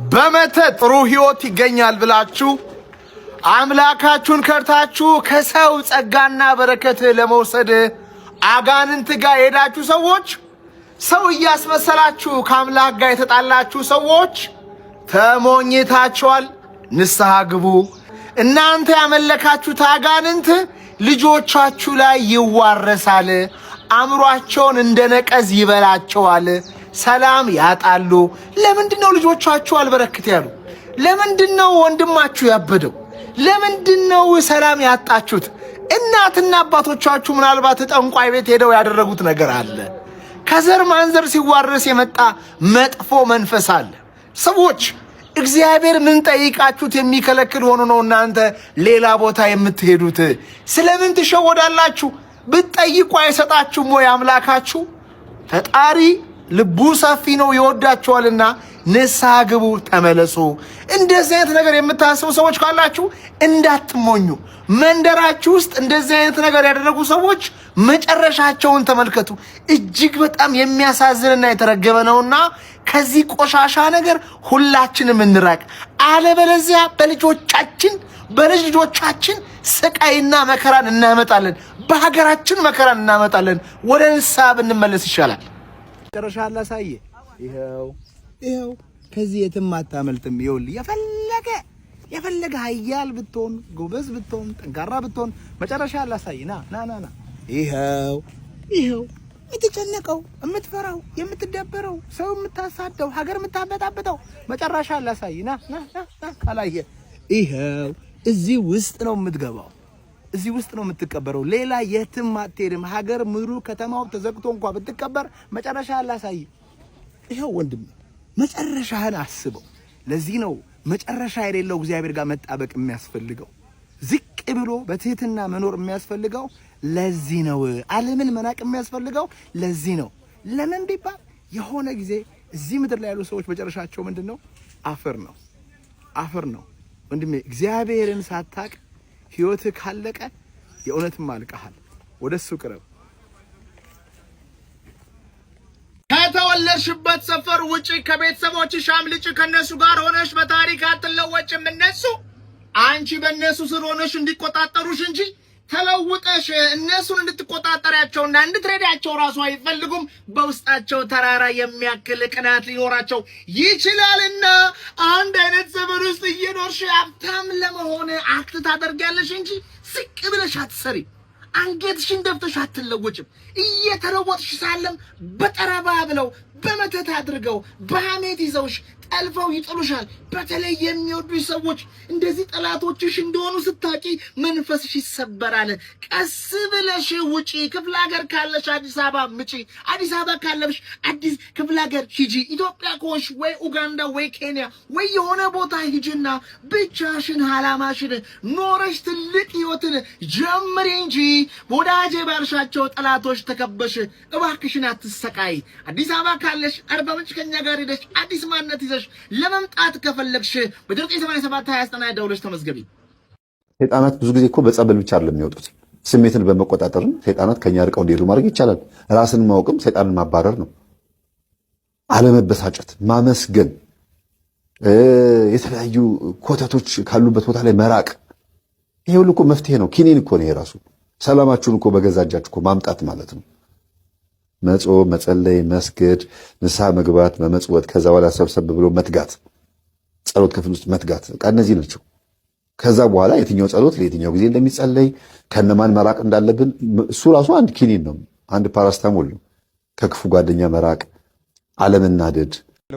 በመተት ጥሩ ህይወት ይገኛል ብላችሁ አምላካችሁን ከርታችሁ ከሰው ጸጋና በረከት ለመውሰድ አጋንንት ጋር ሄዳችሁ ሰዎች ሰው እያስመሰላችሁ ከአምላክ ጋር የተጣላችሁ ሰዎች ተሞኝታችኋል። ንስሐ ግቡ። እናንተ ያመለካችሁት አጋንንት ልጆቻችሁ ላይ ይዋረሳል። አእምሯቸውን እንደ ነቀዝ ይበላቸዋል። ሰላም ያጣሉ። ለምንድነው ልጆቻችሁ አልበረክት ያሉ? ለምንድነው ወንድማችሁ ያበደው? ለምንድነው ሰላም ያጣችሁት? እናትና አባቶቻችሁ ምናልባት ጠንቋይ ቤት ሄደው ያደረጉት ነገር አለ። ከዘር ማንዘር ሲዋረስ የመጣ መጥፎ መንፈስ አለ። ሰዎች እግዚአብሔር ምን ጠይቃችሁት የሚከለክል ሆኖ ነው እናንተ ሌላ ቦታ የምትሄዱት? ስለምን ትሸወዳላችሁ? ብትጠይቁ አይሰጣችሁም ወይ አምላካችሁ? ፈጣሪ ልቡ ሰፊ ነው ይወዳችኋልና ንስሐ ግቡ፣ ተመለሱ። እንደዚህ አይነት ነገር የምታስቡ ሰዎች ካላችሁ እንዳትሞኙ። መንደራችሁ ውስጥ እንደዚህ አይነት ነገር ያደረጉ ሰዎች መጨረሻቸውን ተመልከቱ። እጅግ በጣም የሚያሳዝንና የተረገመ ነውና ከዚህ ቆሻሻ ነገር ሁላችንም እንራቅ። አለበለዚያ በልጆቻችን በልጅ ልጆቻችን ስቃይና መከራን እናመጣለን። በሀገራችን መከራን እናመጣለን። ወደ ንስሐ ብንመለስ ይሻላል። መጨረሻ አላሳየ። ይሄው ከዚህ የትም አታመልጥም። ይኸውልህ የፈለገ ኃያል ብትሆን ጎበዝ ብትሆን ጠንካራ ብትሆን መጨረሻ አላሳይ። ና ይሄው የምትጨነቀው የምትፈራው የምትደበረው ሰው የምታሳደው ሀገር የምታበጣበጠው መጨረሻ አላሳይ። ና ካላየ ይሄው እዚህ ውስጥ ነው የምትገባው። እዚህ ውስጥ ነው የምትቀበረው። ሌላ የትም አትሄድም። ሀገር ምሩ ከተማው ተዘግቶ እንኳን ብትቀበር መጨረሻ አላሳይ። ይሄው ወንድም መጨረሻህን አስበው። ለዚህ ነው መጨረሻ የሌለው እግዚአብሔር ጋር መጣበቅ የሚያስፈልገው። ዝቅ ብሎ በትህትና መኖር የሚያስፈልገው ለዚህ ነው። ዓለምን መናቅ የሚያስፈልገው ለዚህ ነው። ለምን ቢባል የሆነ ጊዜ እዚህ ምድር ላይ ያሉ ሰዎች መጨረሻቸው ምንድነው? አፈር ነው። ወንድሜ እግዚአብሔርን ሳታቅ ህይወትህ ካለቀ የእውነትም አልቀሃል። ወደሱ ቅረብ። ከተወለድሽበት ሰፈር ውጪ ከቤተሰቦችሽ አምልጭ። ከነሱ ጋር ሆነሽ በታሪክ አትለወጭም። እነሱ አንቺ በእነሱ ስር ሆነሽ እንዲቆጣጠሩሽ እንጂ ተለውጠሽ እነሱን እንድትቆጣጠሪያቸውና እንድትረዳቸው ራሱ አይፈልጉም። በውስጣቸው ተራራ የሚያክል ቅናት ሊኖራቸው ይችላልና አንድ አይነት ዘመን ውስጥ እየኖርሽ ሀብታም ለመሆን አክት ታደርጊያለሽ እንጂ ዝቅ ብለሽ አትሰሪ። አንገትሽን ደፍተሽ አትለወጭም። እየተለወጥሽ ሳለም በጠረባ ብለው በመተት አድርገው በሐሜት ይዘውሽ ጠልፈው ይጥሉሻል። በተለይ የሚወዱሽ ሰዎች እንደዚህ ጠላቶችሽ እንደሆኑ ስታቂ መንፈስሽ ይሰበራል። ቀስ ብለሽ ውጪ። ክፍለ ሀገር ካለሽ አዲስ አበባ ምጪ። አዲስ አበባ ካለሽ አዲስ ክፍለ ሀገር ሂጂ። ኢትዮጵያ ከሆንሽ ወይ ኡጋንዳ ወይ ኬንያ ወይ የሆነ ቦታ ሂጂና ብቻሽን አላማሽን ኖረሽ ትልቅ ህይወትን ጀምሪ እንጂ ወዳጄ ባልሻቸው ጠላቶች ተከበሽ እባክሽን አትሰቃይ። አዲስ አበባ ካለሽ አርባ ምንጭ ከኛ ጋር ሄደሽ አዲስ ማንነት ይዘሽ ለመምጣት ከፈለግሽ በ987 29 ደውለሽ ተመዝገቢ። ሰይጣናት ብዙ ጊዜ እኮ በጸበል ብቻ አይደለም የሚወጡት። ስሜትን በመቆጣጠርም ሰይጣናት ከኛ ርቀው እንዲሄዱ ማድረግ ይቻላል። ራስን ማወቅም ሰይጣንን ማባረር ነው። አለመበሳጨት፣ ማመስገን፣ የተለያዩ ኮተቶች ካሉበት ቦታ ላይ መራቅ፣ ይሄ ሁሉ እኮ መፍትሄ ነው። ኪኒን እኮ ነው ይሄ ራሱ። ሰላማችሁን እኮ በገዛ እጃችሁ እኮ ማምጣት ማለት ነው። መጾም፣ መጸለይ፣ መስገድ፣ ንስሐ መግባት፣ መመጽወት፣ ከዛ በኋላ ሰብሰብ ብሎ መትጋት፣ ጸሎት ክፍል ውስጥ መትጋት፣ በቃ እነዚህ ናቸው። ከዛ በኋላ የትኛው ጸሎት ለየትኛው ጊዜ እንደሚጸለይ ከነማን መራቅ እንዳለብን እሱ ራሱ አንድ ኪኒን ነው፣ አንድ ፓራስታሞል ነው። ከክፉ ጓደኛ መራቅ፣ አለመናደድ።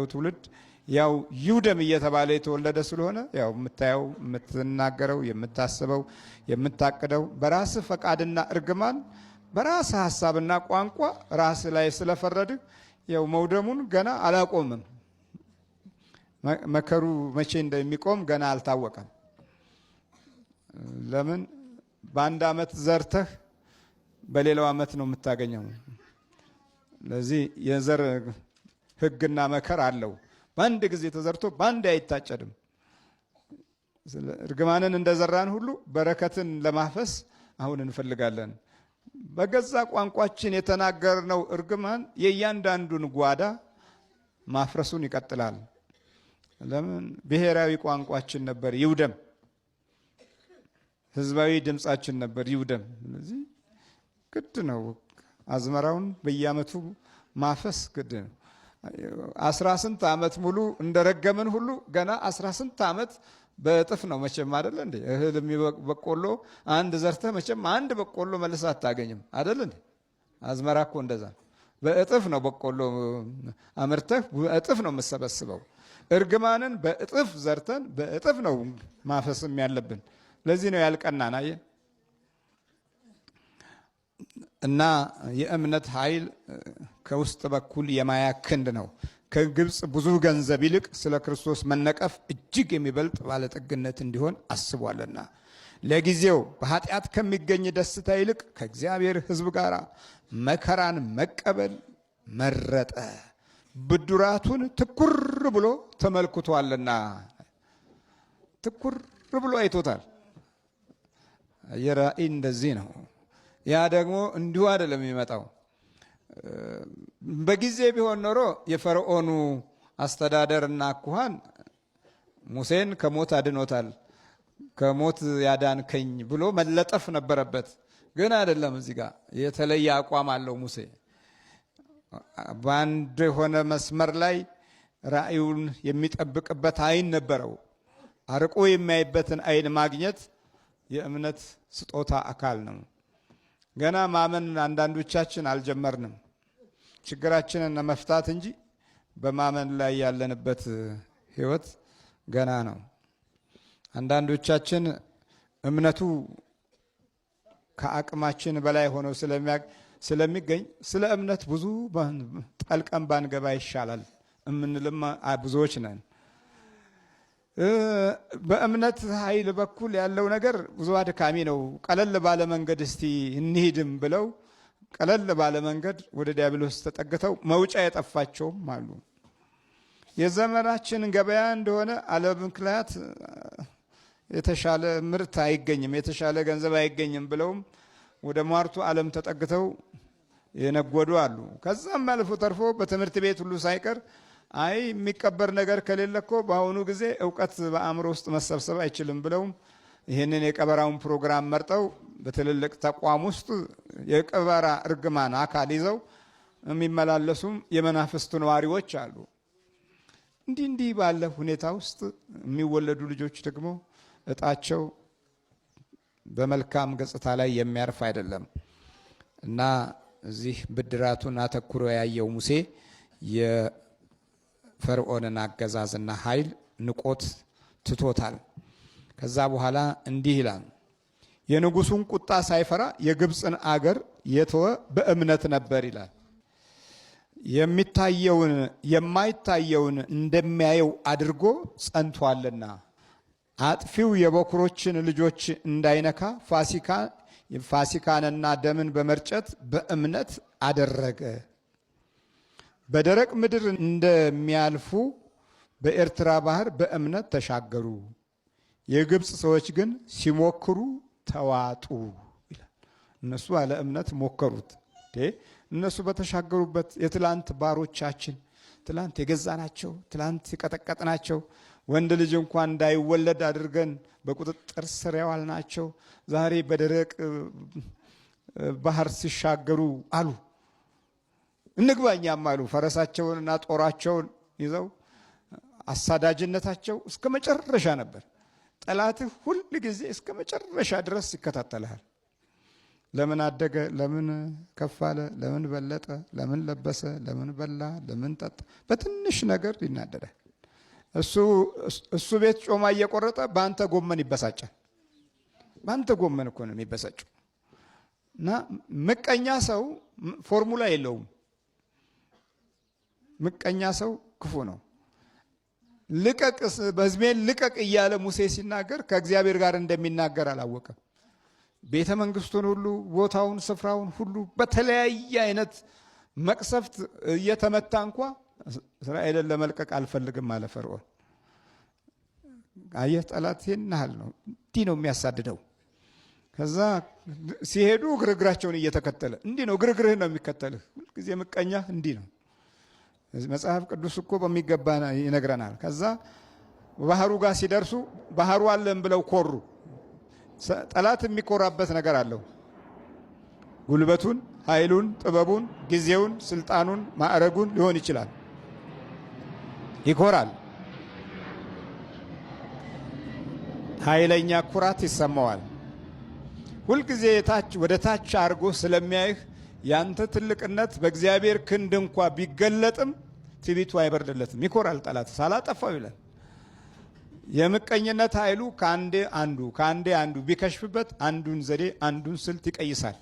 ትውልድ ያው ይውደም እየተባለ የተወለደ ስለሆነ ያው የምታየው፣ የምትናገረው፣ የምታስበው፣ የምታቅደው በራስ ፈቃድና እርግማን በራስ ሐሳብና ቋንቋ ራስ ላይ ስለፈረድህ ያው መውደሙን ገና አላቆምም። መከሩ መቼ እንደሚቆም ገና አልታወቀም። ለምን በአንድ ዓመት ዘርተህ በሌላው ዓመት ነው የምታገኘው። ለዚህ የዘር ሕግና መከር አለው። በአንድ ጊዜ ተዘርቶ በአንድ አይታጨድም። እርግማንን እንደዘራን ሁሉ በረከትን ለማፈስ አሁን እንፈልጋለን። በገዛ ቋንቋችን የተናገርነው እርግማን የእያንዳንዱን ጓዳ ማፍረሱን ይቀጥላል። ለምን ብሔራዊ ቋንቋችን ነበር ይውደም፣ ህዝባዊ ድምጻችን ነበር ይውደም። ስለዚህ ግድ ነው አዝመራውን በየዓመቱ ማፈስ ግድ ነው። 18 ዓመት ሙሉ እንደረገምን ሁሉ ገና 18 ዓመት በእጥፍ ነው መቼም አይደል እንዴ? እህል በቆሎ አንድ ዘርተህ መቼም አንድ በቆሎ መልሰህ አታገኝም አይደል እንዴ? አዝመራ እኮ እንደዛ በእጥፍ ነው በቆሎ አምርተህ በእጥፍ ነው የምሰበስበው። እርግማንን በእጥፍ ዘርተን በእጥፍ ነው ማፈስም ያለብን። ለዚህ ነው ያልቀናን። አየህ እና የእምነት ኃይል ከውስጥ በኩል የማያ ክንድ ነው። ከግብፅ ብዙ ገንዘብ ይልቅ ስለ ክርስቶስ መነቀፍ እጅግ የሚበልጥ ባለጠግነት እንዲሆን አስቧልና ለጊዜው በኃጢአት ከሚገኝ ደስታ ይልቅ ከእግዚአብሔር ሕዝብ ጋር መከራን መቀበል መረጠ። ብድራቱን ትኩር ብሎ ተመልክቷልና። ትኩር ብሎ አይቶታል። የራእይ እንደዚህ ነው። ያ ደግሞ እንዲሁ አይደለም የሚመጣው። በጊዜ ቢሆን ኖሮ የፈርዖኑ አስተዳደርና አኳኋን ሙሴን ከሞት አድኖታል፣ ከሞት ያዳንከኝ ብሎ መለጠፍ ነበረበት። ግን አይደለም። እዚህ ጋር የተለየ አቋም አለው ሙሴ። በአንድ የሆነ መስመር ላይ ራእዩን የሚጠብቅበት አይን ነበረው። አርቆ የሚያይበትን አይን ማግኘት የእምነት ስጦታ አካል ነው። ገና ማመን አንዳንዶቻችን አልጀመርንም። ችግራችንን መፍታት እንጂ በማመን ላይ ያለንበት ህይወት ገና ነው። አንዳንዶቻችን እምነቱ ከአቅማችን በላይ ሆኖ ስለሚገኝ ስለ እምነት ብዙ ጠልቀን ባንገባ ይሻላል እምንልም ብዙዎች ነን። በእምነት ኃይል በኩል ያለው ነገር ብዙ አድካሚ ነው። ቀለል ባለ መንገድ እስቲ እንሂድም ብለው ቀለል ባለ መንገድ ወደ ዲያብሎስ ተጠግተው መውጫ የጠፋቸውም አሉ። የዘመናችን ገበያ እንደሆነ አለ ምክንያት የተሻለ ምርት አይገኝም፣ የተሻለ ገንዘብ አይገኝም ብለውም ወደ ሟርቱ ዓለም ተጠግተው የነጎዱ አሉ። ከዛም አልፎ ተርፎ በትምህርት ቤት ሁሉ ሳይቀር አይ የሚቀበር ነገር ከሌለ እኮ በአሁኑ ጊዜ እውቀት በአእምሮ ውስጥ መሰብሰብ አይችልም ብለውም ይህንን የቀበራውን ፕሮግራም መርጠው በትልልቅ ተቋም ውስጥ የቀበራ እርግማን አካል ይዘው የሚመላለሱም የመናፍስቱ ነዋሪዎች አሉ። እንዲህ ባለ ሁኔታ ውስጥ የሚወለዱ ልጆች ደግሞ እጣቸው በመልካም ገጽታ ላይ የሚያርፍ አይደለም እና እዚህ ብድራቱን አተኩሮ ያየው ሙሴ የፈርዖንን አገዛዝና ኃይል ንቆት ትቶታል። ከዛ በኋላ እንዲህ ይላል፣ የንጉሱን ቁጣ ሳይፈራ የግብፅን አገር የተወ በእምነት ነበር ይላል። የሚታየውን የማይታየውን እንደሚያየው አድርጎ ጸንቷልና አጥፊው የበኩሮችን ልጆች እንዳይነካ ፋሲካንና ደምን በመርጨት በእምነት አደረገ። በደረቅ ምድር እንደሚያልፉ በኤርትራ ባህር በእምነት ተሻገሩ። የግብፅ ሰዎች ግን ሲሞክሩ ተዋጡ ይላል። እነሱ አለ እምነት ሞከሩት። እነሱ በተሻገሩበት የትላንት ባሮቻችን ትላንት የገዛናቸው ትላንት የቀጠቀጥናቸው ወንድ ልጅ እንኳን እንዳይወለድ አድርገን በቁጥጥር ስር ያዋልናቸው ዛሬ በደረቅ ባህር ሲሻገሩ አሉ እንግባኛም አሉ። ፈረሳቸውንና ጦራቸውን ይዘው አሳዳጅነታቸው እስከ መጨረሻ ነበር። ጠላትህ ሁል ጊዜ እስከ መጨረሻ ድረስ ይከታተልሃል። ለምን አደገ? ለምን ከፍ አለ? ለምን በለጠ? ለምን ለበሰ? ለምን በላ? ለምን ጠጣ? በትንሽ ነገር ይናደዳል። እሱ ቤት ጮማ እየቆረጠ በአንተ ጎመን ይበሳጫል። በአንተ ጎመን እኮ ነው የሚበሳጨው። እና ምቀኛ ሰው ፎርሙላ የለውም። ምቀኛ ሰው ክፉ ነው። ልቀቅ፣ በሕዝቤን ልቀቅ እያለ ሙሴ ሲናገር ከእግዚአብሔር ጋር እንደሚናገር አላወቀም። ቤተ መንግስቱን ሁሉ ቦታውን ስፍራውን ሁሉ በተለያየ አይነት መቅሰፍት እየተመታ እንኳ እስራኤልን ለመልቀቅ አልፈልግም አለ ፈርዖን። አየህ ጠላት ይህን ያህል ነው፣ እንዲህ ነው የሚያሳድደው። ከዛ ሲሄዱ ግርግራቸውን እየተከተለ እንዲህ ነው ግርግርህ ነው የሚከተልህ ሁልጊዜ ምቀኛ እንዲህ ነው። መጽሐፍ ቅዱስ እኮ በሚገባ ይነግረናል። ከዛ ባህሩ ጋር ሲደርሱ ባህሩ አለን ብለው ኮሩ። ጠላት የሚኮራበት ነገር አለው። ጉልበቱን፣ ኃይሉን፣ ጥበቡን፣ ጊዜውን፣ ስልጣኑን፣ ማዕረጉን ሊሆን ይችላል። ይኮራል። ኃይለኛ ኩራት ይሰማዋል። ሁልጊዜ ወደ ታች አድርጎ ስለሚያይህ ያንተ ትልቅነት በእግዚአብሔር ክንድ እንኳ ቢገለጥም ትዕቢቱ አይበርድለትም። ይኮራል ጠላት። ሳላጠፋው ይላል። የምቀኝነት ኃይሉ ከአንዴ አንዱ ቢከሽፍበት አንዱን ዘዴ አንዱን ስልት ይቀይሳል።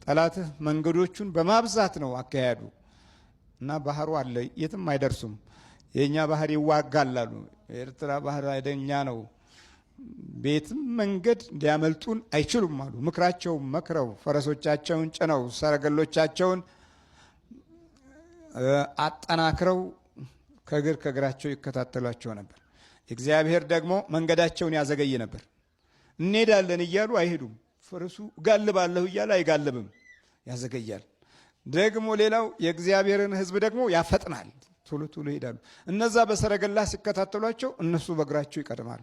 ጠላትህ መንገዶቹን በማብዛት ነው አካሄዱ እና ባህሩ አለ፣ የትም አይደርሱም። የእኛ ባህር ይዋጋል አሉ። የኤርትራ ባህር አይደኛ ነው፣ ቤትም መንገድ ሊያመልጡን አይችሉም አሉ። ምክራቸውን መክረው ፈረሶቻቸውን ጭነው ሰረገሎቻቸውን አጠናክረው ከእግራቸው ይከታተሏቸው ነበር። እግዚአብሔር ደግሞ መንገዳቸውን ያዘገይ ነበር። እንሄዳለን እያሉ አይሄዱም። ፈረሱ እጋልባለሁ እያለ አይጋልብም፣ ያዘገያል። ደግሞ ሌላው የእግዚአብሔርን ሕዝብ ደግሞ ያፈጥናል፣ ቶሎ ቶሎ ይሄዳሉ። እነዛ በሰረገላ ሲከታተሏቸው እነሱ በእግራቸው ይቀድማሉ።